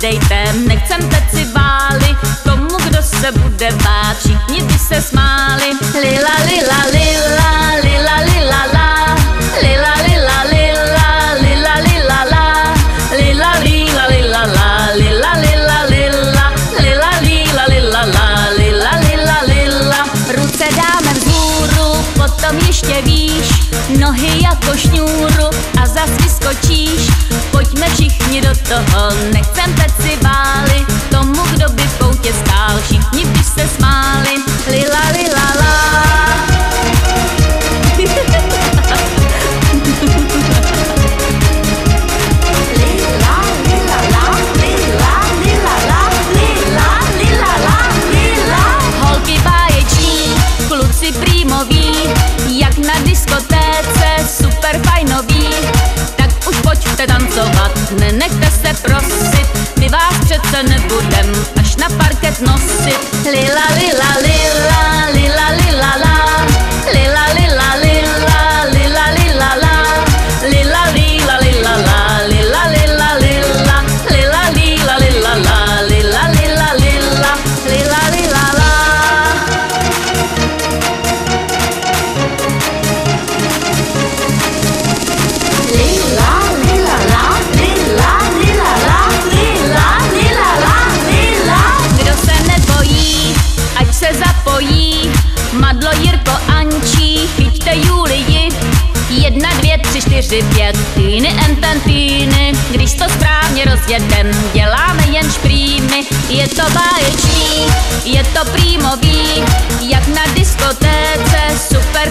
dejte, nechcem decibály, tomu, kdo se bude bát, všichni by se smáli. Lila, lila, lila, lila, lila, la, lila, lila, lila, lila, lila, la, lila, lila, lila, la, lila, lila, lila, lila, lila, lila, la, lila, lila, lila. Ruce dáme vzhůru, potom ještě výš, nohy jako šňůru a zas vyskočíš. Pojďme všichni do toho, nechcem decibály, tomu, kdo by v koutě stál, všichni by se smáli. Lila, lila, la. Holky báječní, kluci prýmoví, jak na diskotéce, super fajnový. Tak už pojďte tancovat, nenechte se prosit, my vás přece nebudem až na parket nosit. Lila, lila, lila, lila, lila, la, lila, lila, lila, lila, lila, la, lila, lila, lila, la, lila, lila, lila, lila, lila, lila, la, lila, lila, lila, lila, lila, la. Zapojí Madlo, Jirko, Ančí, chyťte Julii, 1, 2, 3, 4, 5, týny, entantýny. Když to správně rozjedem, děláme jen šprýmy. Je to báječný, je to prýmový, jak na diskotéce, super